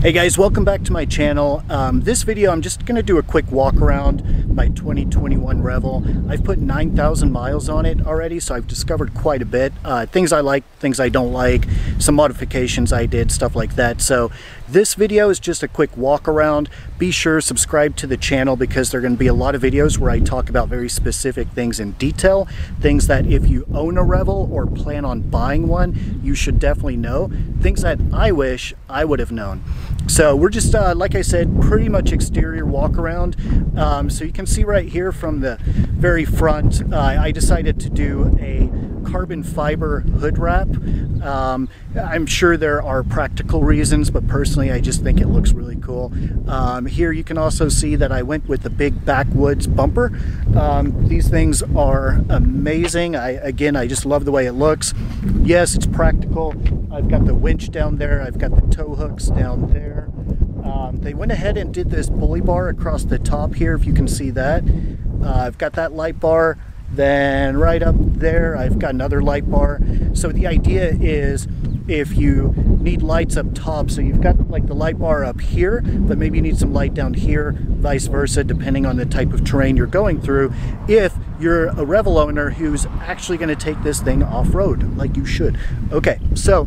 Hey guys, welcome back to my channel. This video I'm just going to do a quick walk around my 2021 Revel. I've put 9,000 miles on it already, so I've discovered quite a bit. Things I like, things I don't like, some modifications I did, stuff like that. So this video is just a quick walk around. Be sure to subscribe to the channel because there are going to be a lot of videos where I talk about very specific things in detail. Things that if you own a Revel or plan on buying one, you should definitely know. Things that I wish I would have known. So we're just, like I said, pretty much exterior walk around. So you can see right here from the very front, I decided to do a carbon fiber hood wrap. I'm sure there are practical reasons, but personally I just think it looks really cool. Here you can also see that I went with the big Backwoods bumper. These things are amazing. I just love the way it looks. Yes, it's practical. I've got the winch down there. I've got the tow hooks down there. They went ahead and did this pulley bar across the top here, if you can see that. I've got that light bar. Then right up there I've got another light bar. So the idea is if you need lights up top, so you've got like the light bar up here, but maybe you need some light down here, vice versa, depending on the type of terrain you're going through, if you're a Revel owner who's actually going to take this thing off-road, like you should. Okay, so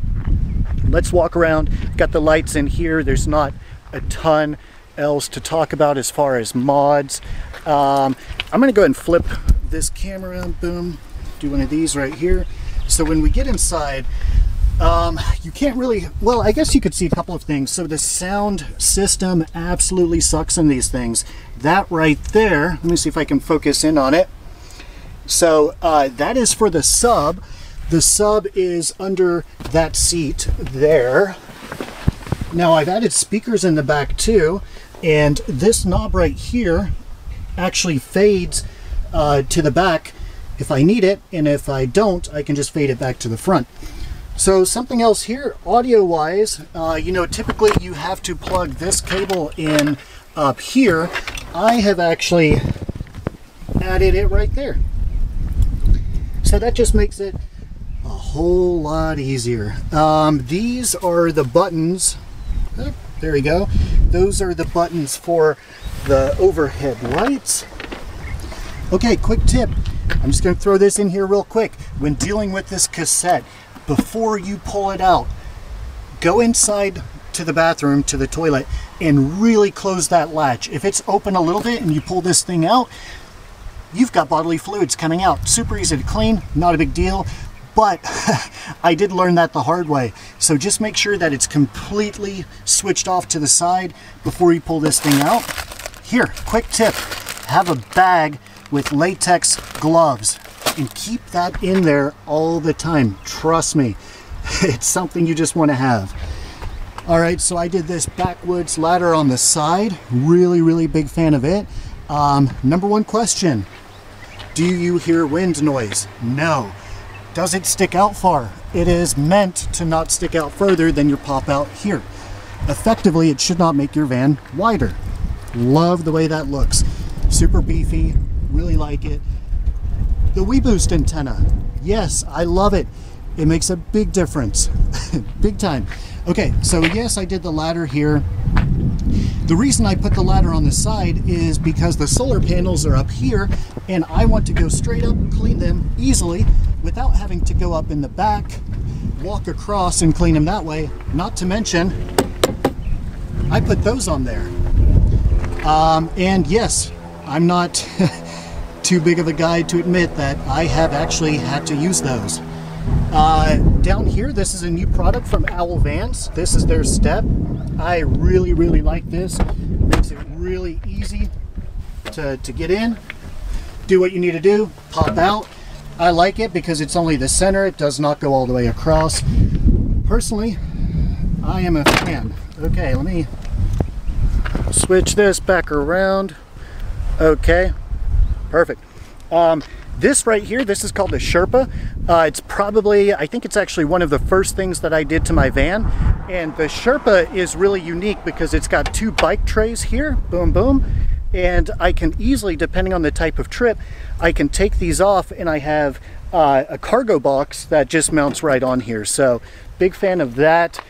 let's walk around. Got the lights in here. There's not a ton else to talk about as far as mods. I'm going to go ahead and flip this camera around, boom, do one of these right here. So when we get inside, you can't really, well, I guess you could see a couple of things. So the sound system absolutely sucks in these things. That right there, let me see if I can focus in on it. So that is for the sub. The sub is under that seat there. Now I've added speakers in the back too, and this knob right here actually fades to the back if I need it, and if I don't, I can just fade it back to the front. So something else here, audio wise, you know, typically you have to plug this cable in up here. I have actually added it right there. So that just makes it a whole lot easier. These are the buttons. Oh, there we go. Those are the buttons for the overhead lights. Okay, quick tip. I'm just going to throw this in here real quick. When dealing with this cassette, before you pull it out, go inside to the bathroom, to the toilet, and really close that latch. If it's open a little bit and you pull this thing out, you've got bodily fluids coming out. Super easy to clean, not a big deal, but I did learn that the hard way. So just make sure that it's completely switched off to the side before you pull this thing out. Here, quick tip, have a bag with latex gloves and keep that in there all the time. Trust me, it's something you just want to have. All right, so I did this Backwoods Ladder on the side. Really big fan of it. Number one question, do you hear wind noise? No. Does it stick out far? It is meant to not stick out further than your pop out here. Effectively, it should not make your van wider. Love the way that looks. Super beefy, really like it. The WeBoost antenna, yes, I love it. It makes a big difference, big time. Okay, so yes, I did the ladder here. The reason I put the ladder on the side is because the solar panels are up here and I want to go straight up, clean them easily without having to go up in the back, walk across and clean them that way. Not to mention, I put those on there. And yes, I'm not too big of a guy to admit that I have actually had to use those. Down here, this is a new product from Owl Vans. This is their step. I really like this. Makes it really easy to get in, do what you need to do, pop out. I like it because it's only the center. It does not go all the way across. Personally, I am a fan. Okay, let me switch this back around. Okay, perfect. This right here, this is called the Sherpa. It's probably, I think it's actually one of the first things that I did to my van. And the Sherpa is really unique because it's got two bike trays here, boom, boom. And I can easily, depending on the type of trip, I can take these off and I have a cargo box that just mounts right on here. So big fan of that.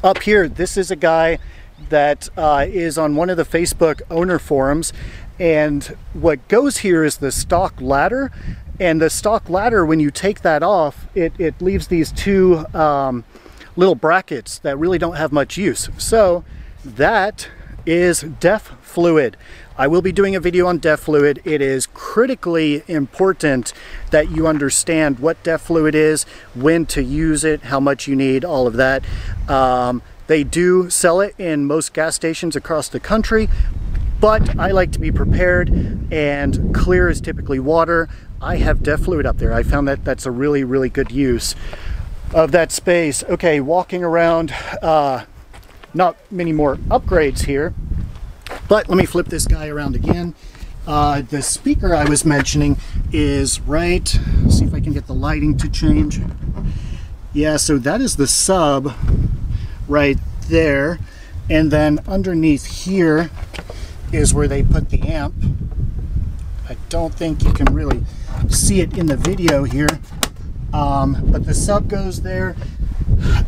Up here, this is a guy that is on one of the Facebook owner forums, and what goes here is the stock ladder. And the stock ladder, when you take that off, it leaves these two little brackets that really don't have much use. So that is DEF fluid. I will be doing a video on DEF fluid. It is critically important that you understand what DEF fluid is, when to use it, how much you need, all of that. They do sell it in most gas stations across the country, but I like to be prepared, and clear is typically water. I have DEF fluid up there. I found that that's a really, really good use of that space. Okay, walking around, not many more upgrades here, but let me flip this guy around again. The speaker I was mentioning is right, let's see if I can get the lighting to change. Yeah, so that is the sub right there, and then underneath here is where they put the amp. I don't think you can really see it in the video here, but the sub goes there.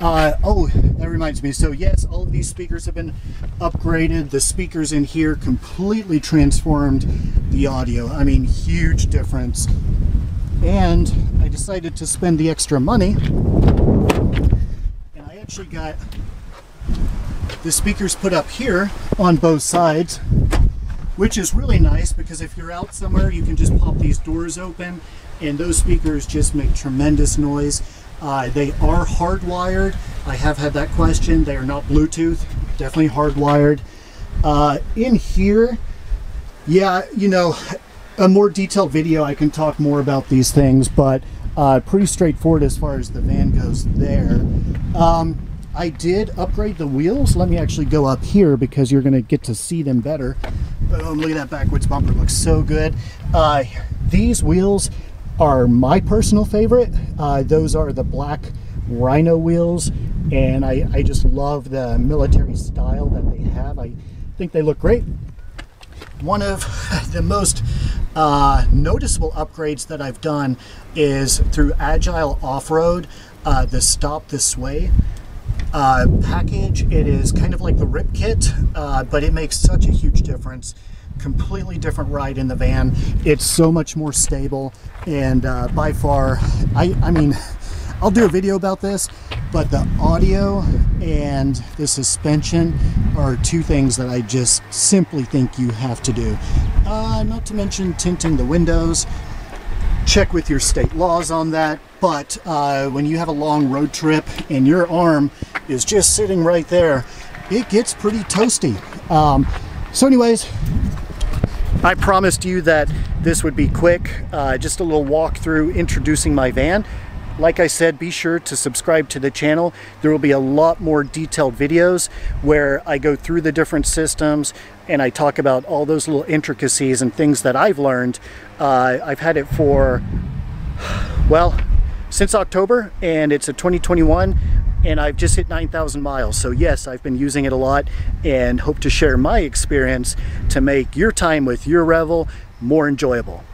Oh, that reminds me, so yes, all of these speakers have been upgraded. The speakers in here completely transformed the audio. I mean, huge difference. And I decided to spend the extra money, and I actually got the speakers put up here on both sides, which is really nice because if you're out somewhere, you can just pop these doors open, and those speakers just make tremendous noise. They are hardwired. I have had that question. They are not Bluetooth, definitely hardwired. In here, yeah, you know, a more detailed video, I can talk more about these things, but pretty straightforward as far as the van goes there. I did upgrade the wheels. Let me actually go up here because you're going to get to see them better. Boom, look at that backwards bumper, looks so good. These wheels are my personal favorite. Those are the black Rhino wheels, and I just love the military style that they have. I think they look great. One of the most noticeable upgrades that I've done is through Agile Off-Road, the Stop the Sway package. It is kind of like the Rip Kit, but it makes such a huge difference. Completely different ride in the van. It's so much more stable, and by far, I mean, I'll do a video about this, but the audio and the suspension are two things that I just simply think you have to do. Not to mention tinting the windows. Check with your state laws on that, but when you have a long road trip and your arm is just sitting right there, it gets pretty toasty. So anyways, I promised you that this would be quick, just a little walkthrough introducing my van. Like I said, be sure to subscribe to the channel. There will be a lot more detailed videos where I go through the different systems and I talk about all those little intricacies and things that I've learned. I've had it for, well, since October, and it's a 2021, and I've just hit 9,000 miles. So yes, I've been using it a lot and hope to share my experience to make your time with your Revel more enjoyable.